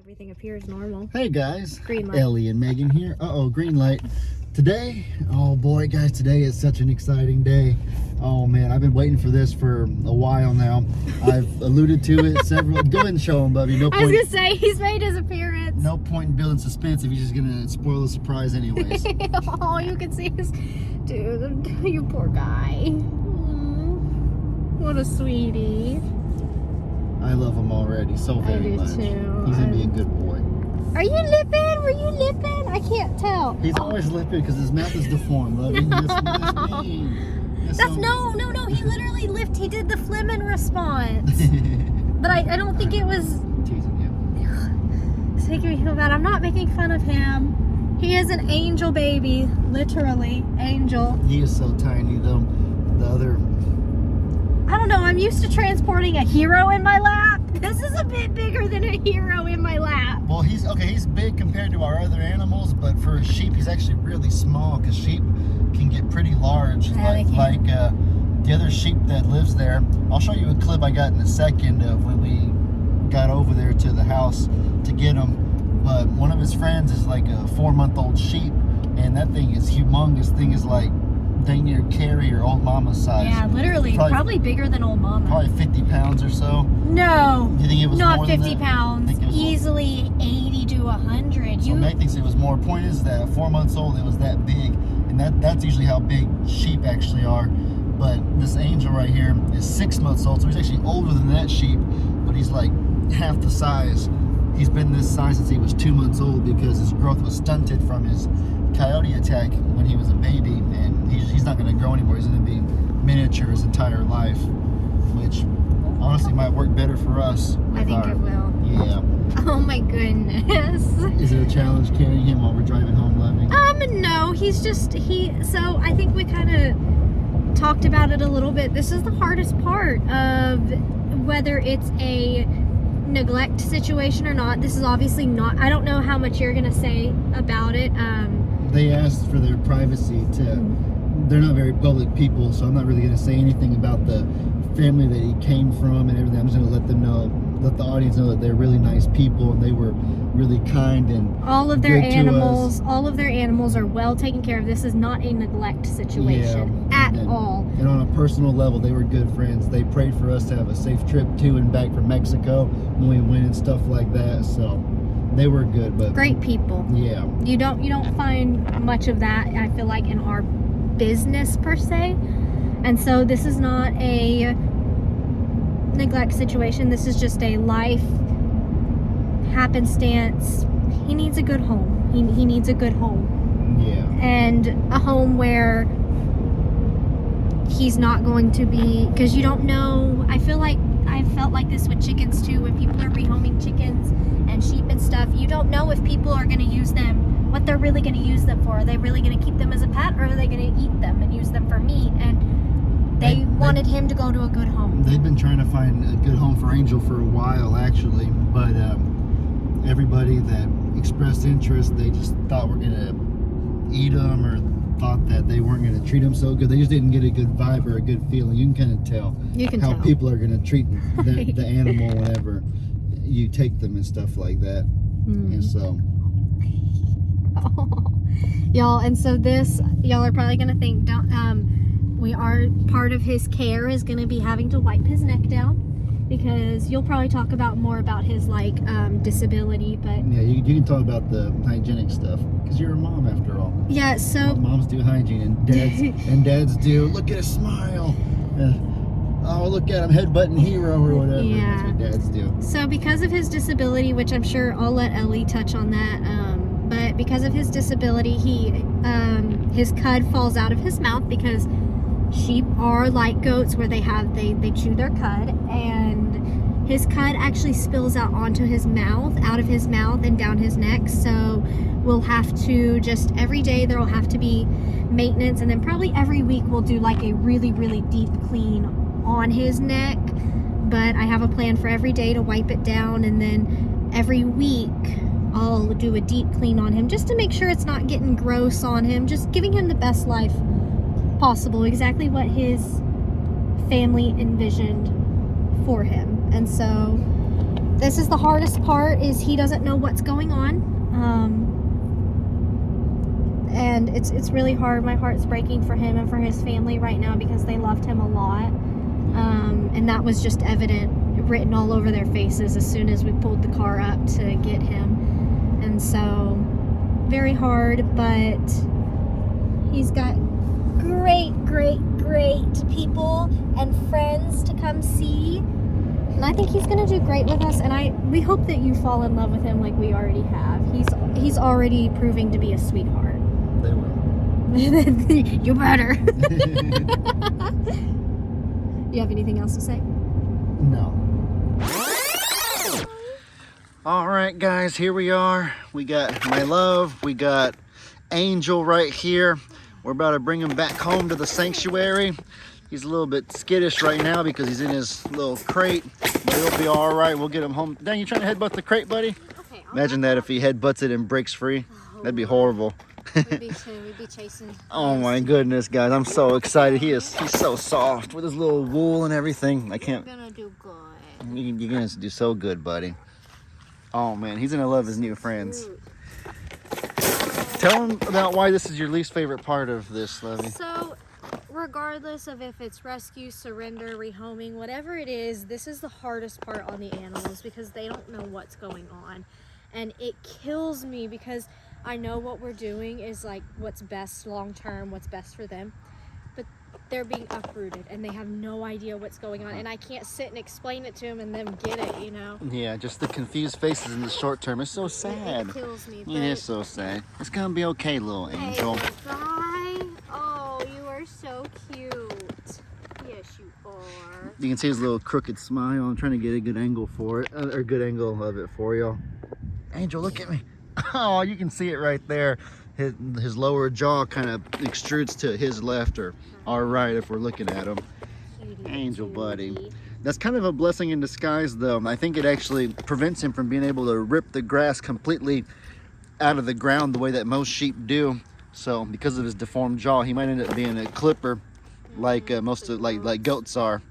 Everything appears normal. Hey guys, Green light. Ellie and Megan here. Green light. Today, oh boy guys, today is such an exciting day. Oh man, I've been waiting for this for a while now. I've alluded to it several. Go ahead and show him, Bubby. No I was point. gonna say, he's made his appearance. No point in building suspense if you're just gonna spoil the surprise anyways. Oh, you can see his... Dude, you poor guy. What a sweetie. I love him already so very do much. too. He's gonna be a good boy. Are you lipping? Were you lipping? I can't tell. He's always lipping because his mouth is deformed. Lovey. That's mean. That's no. He literally lipped. He did the Fleming response. But I don't think it was... Teasing you. It's making me feel bad. I'm not making fun of him. He is an angel baby. Literally. Angel. He is so tiny though. The other... I don't know. I'm used to transporting a hero in my lap. This is a bit bigger than a hero in my lap. Well, he's big compared to our other animals, but for a sheep, he's actually really small because sheep can get pretty large. Yeah, they can. Like the other sheep that lives there. I'll show you a clip I got in a second of when we got over there to the house to get him. But one of his friends is like a 4-month-old sheep, and that thing is humongous. Thing is like dang near carry your old mama's size. Yeah, literally. Probably bigger than old mama. Probably 50 pounds or so. No. Do you think it was Not more than 50 that? pounds. I think it was more. Easily 80 to 100. So Meg thinks it was more. Point is that at 4 months old, it was that big, and that's usually how big sheep actually are. But this angel right here is 6 months old, so he's actually older than that sheep, but he's like half the size. He's been this size since he was 2 months old because his growth was stunted from his coyote attack when he was a baby, and he's not going to grow anymore. He's going to be miniature his entire life, which honestly might work better for us. I think it will. Yeah. Oh my goodness. Is it a challenge carrying him while we're driving home, Lovey? No, so I think we kind of talked about it a little bit. This is the hardest part of whether it's a neglect situation or not. This is obviously not, I don't know how much you're going to say about it. They asked for their privacy they're not very public people, so I'm not really going to say anything about the family that he came from and everything. I'm just going to let the audience know that they're really nice people and they were really kind and all of their good to animals are well taken care of. This is not a neglect situation at all. And on a personal level, they were good friends. They prayed for us to have a safe trip to and back from Mexico when we went and stuff like that. So they were good, but great people. Yeah. You don't find much of that, I feel like, in our business per se. And so this is not a neglect situation. This is just a life happenstance. He needs a good home. He needs a good home. Yeah. And a home where he's not going to be, because you don't know. I felt like this with chickens too, when people are rehoming chickens and sheep and stuff. You don't know if people are going to use them, what they're really going to use them for. Are they really going to keep them as a pet, or are they going to eat them and use them for meat? And they wanted him to go to a good home. They've been trying to find a good home for Angel for a while, actually, but everybody that expressed interest, they just thought we're gonna eat them, or thought that they weren't gonna treat them so good. They just didn't get a good vibe or a good feeling. You can kind of tell how people are gonna treat the animal whenever you take them and stuff like that. And so y'all, and so this, y'all are probably gonna think, we are, part of his care is gonna be having to wipe his neck down, because you'll probably talk about more about his disability, but yeah, you can talk about the hygienic stuff because you're a mom after all. Yeah, so moms do hygiene and dads do. Look at a smile. Oh, look at him headbutting hero or whatever. Yeah. That's what dads do. So because of his disability, which I'm sure I'll let Ellie touch on that, but because of his disability, his cud falls out of his mouth, because sheep are like goats where they chew their cud, and his cud actually spills out onto his mouth, out of his mouth and down his neck. So we'll have to just, every day there will have to be maintenance, and then probably every week we'll do like a really, really deep clean on his neck. But I have a plan for every day to wipe it down, and then every week I'll do a deep clean on him, just to make sure it's not getting gross on him, just giving him the best life possible, exactly what his family envisioned for him. And so this is the hardest part, is he doesn't know what's going on. And it's really hard. My heart's breaking for him and for his family right now because they loved him a lot. And that was just evident, written all over their faces as soon as we pulled the car up to get him. And so, very hard, but he's got great people and friends to come see. And I think he's going to do great with us, and we hope that you fall in love with him like we already have. He's already proving to be a sweetheart. They will. You better. You have anything else to say? No. All right, guys, here we are. We got my love. We got Angel right here. We're about to bring him back home to the sanctuary. He's a little bit skittish right now because he's in his little crate, but he'll be all right. We'll get him home. Dang, you trying to headbutt the crate, buddy? Okay. Imagine that if he headbutts it and breaks free. That'd be horrible. We'd be chasing. Oh my goodness, guys, I'm so excited. He's so soft with his little wool and everything. I can't. You're gonna do good. You're gonna do so good, buddy. Oh man, he's gonna love his new friends. Tell him about why this is your least favorite part of this, Levy. So, regardless of if it's rescue, surrender, rehoming, whatever it is, this is the hardest part on the animals because they don't know what's going on. And it kills me because I know what we're doing is like what's best long term, what's best for them. But they're being uprooted and they have no idea what's going on. And I can't sit and explain it to them and them get it, you know? Yeah, just the confused faces in the short term. It's so It sad. kills me. It is so sad. It's gonna be okay, little angel. Hey, bye. Oh, you are so cute. Yes, you are. You can see his little crooked smile. I'm trying to get a good angle for it, or a good angle of it for y'all. Angel, look at me. Oh, you can see it right there. His lower jaw kind of extrudes to his left or our right if we're looking at him. Angel, buddy. That's kind of a blessing in disguise, though. I think it actually prevents him from being able to rip the grass completely out of the ground the way that most sheep do. So, because of his deformed jaw, he might end up being a clipper, like most of like goats are.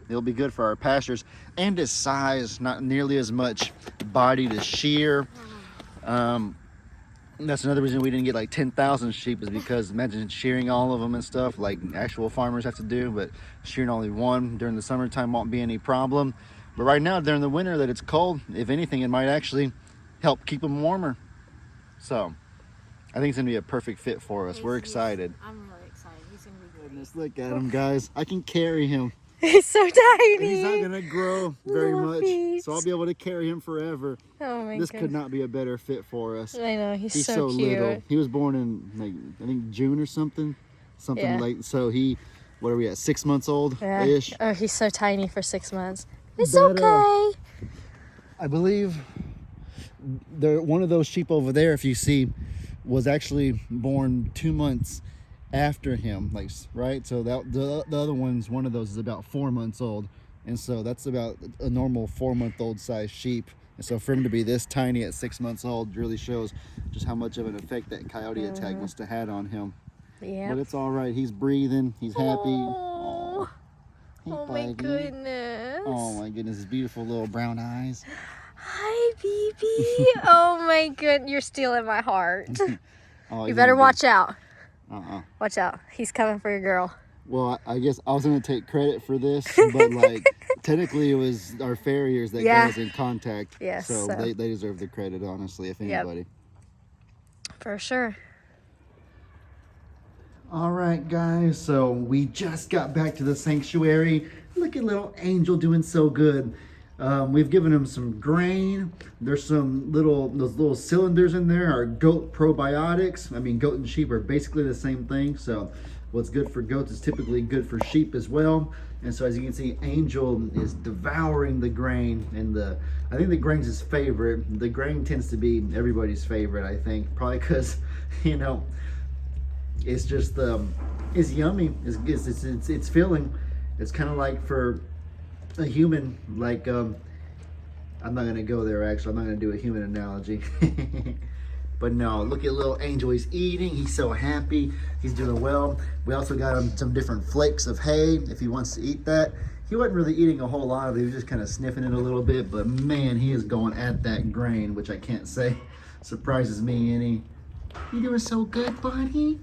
It'll be good for our pastures, and his size, not nearly as much body to shear. That's another reason we didn't get like 10,000 sheep, is because imagine shearing all of them and stuff like actual farmers have to do, but shearing only one during the summertime won't be any problem. But right now during the winter that it's cold, if anything, it might actually help keep them warmer. So I think it's gonna be a perfect fit for us. We're excited. I'm really excited. He's gonna be great. Goodness, look at him, guys. I can carry him. He's so tiny. He's not gonna grow very Little much, feet. so I'll be able to carry him forever. Oh my This goodness. could not be a better fit for us. I know, he's so cute. little. He was born in like I think June or something Yeah. like. So he, what are we at? 6 months old Yeah. ish. Oh, he's so tiny for 6 months. It's But, okay. I believe one of those sheep over there, if you see, was actually born 2 months after him, like, right? So that the other one of those is about 4 months old, and so that's about a normal 4-month-old size sheep. And so for him to be this tiny at 6 months old really shows just how much of an effect that coyote attack must have had on him. Yeah. But it's all right. He's breathing. He's happy. Oh, Hey, oh my buddy. goodness. Oh my goodness, his beautiful little brown eyes. Hi, BB. Oh my goodness, you're stealing my heart. Oh, You he's better gonna watch out. Uh-uh. Watch out. He's coming for your girl. Well, I guess I was going to take credit for this, but like technically it was our farriers that Yeah. got us in contact. Yes, So so- they deserve the credit, honestly, if Yep. anybody. For sure. All right, guys. So we just got back to the sanctuary. Look at little Angel doing so good. We've given him some grain. There's some those little cylinders in there are goat probiotics. I mean, goat and sheep are basically the same thing. So what's good for goats is typically good for sheep as well. And so as you can see, Angel is devouring the grain, and I think the grain's his favorite. The grain tends to be everybody's favorite, I think, probably because, you know, it's just it's yummy. It's filling. It's kind of like for a human, like I'm not gonna go there. Actually, I'm not gonna do a human analogy. But no, look at little Angel. He's eating. He's so happy. He's doing well. We also got him some different flakes of hay if he wants to eat that. He wasn't really eating a whole lot of it. He was just kind of sniffing it a little bit. But man, he is going at that grain, which I can't say surprises me any. You doing so good, buddy?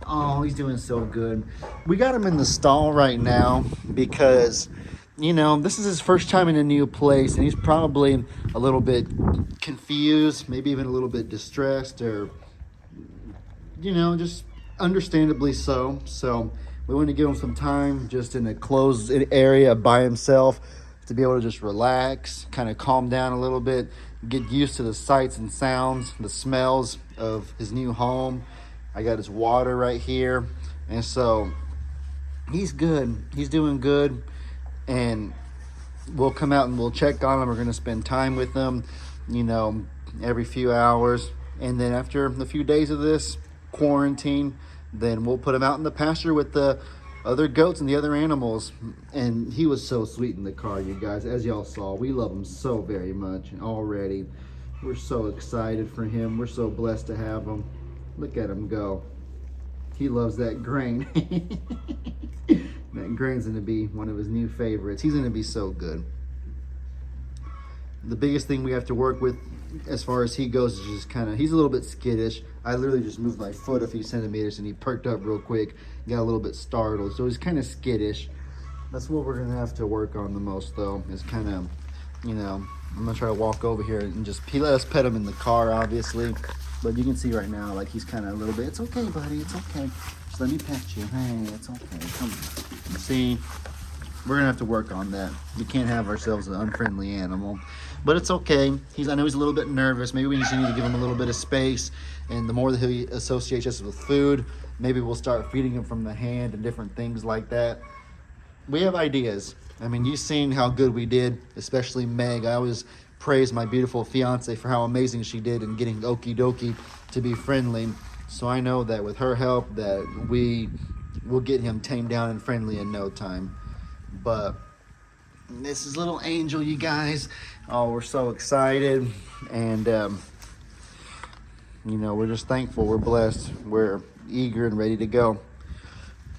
Oh, he's doing so good. We got him in the stall right now because, you know, this is his first time in a new place, and he's probably a little bit confused, maybe even a little bit distressed, or, you know, just understandably so. So we want to give him some time just in a closed area by himself to be able to just relax, kind of calm down a little bit, get used to the sights and sounds, the smells of his new home. I got his water right here. And so he's good. He's doing good. And we'll come out and we'll check on him. We're going to spend time with him, you know, every few hours. And then after a few days of this quarantine, then we'll put him out in the pasture with the other goats and the other animals. And he was so sweet in the car, you guys. As y'all saw, we love him so very much already. We're so excited for him. We're so blessed to have him. Look at him go. He loves that grain. That grain's gonna be one of his new favorites. He's gonna be so good. The biggest thing we have to work with as far as he goes is just kind of, he's a little bit skittish. I literally just moved my foot a few centimeters and he perked up real quick, got a little bit startled. So he's kind of skittish. That's what we're gonna have to work on the most though, is kind of, you know, I'm gonna try to walk over here and just, he let us pet him in the car obviously. But you can see right now, like he's kind of a little bit, it's okay, buddy, it's okay. Just let me pet you. Hey, it's okay, come on. See, we're gonna have to work on that. We can't have ourselves an unfriendly animal. But it's okay. I know he's a little bit nervous. Maybe we just need to give him a little bit of space. And the more that he associates us with food, maybe we'll start feeding him from the hand and different things like that. We have ideas. I mean, you've seen how good we did, especially Meg. I always praise my beautiful fiance for how amazing she did in getting Okie Dokie to be friendly. So I know that with her help that we will get him tamed down and friendly in no time. But this is little Angel, you guys. Oh, we're so excited. And, you know, we're just thankful. We're blessed. We're eager and ready to go.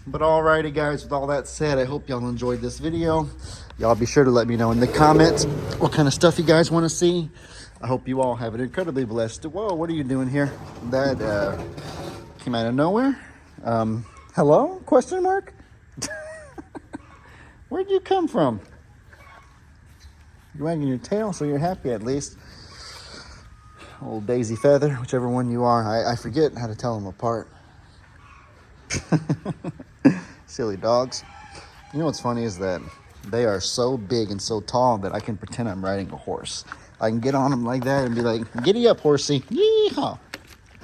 But alrighty, guys, with all that said, I hope y'all enjoyed this video. Y'all be sure to let me know in the comments what kind of stuff you guys want to see. I hope you all have an incredibly blessed... Whoa, what are you doing here? That came out of nowhere. Hello? Question mark? Where'd you come from? You're wagging your tail, so you're happy at least. Old Daisy Feather, whichever one you are. I forget how to tell them apart. Silly dogs. You know what's funny is that they are so big and so tall that I can pretend I'm riding a horse. I can get on them like that and be like, giddy up, horsey. Yeehaw.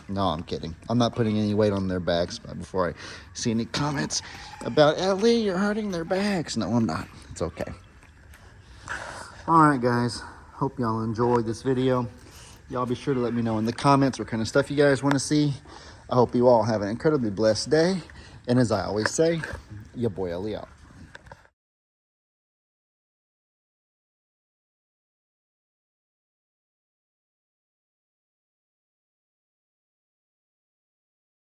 No, I'm kidding. I'm not putting any weight on their backs before I see any comments about, Ellie, you're hurting their backs. No, I'm not. It's okay. All right, guys. Hope y'all enjoyed this video. Y'all be sure to let me know in the comments what kind of stuff you guys want to see. I hope you all have an incredibly blessed day. And as I always say, your boy Ellie out.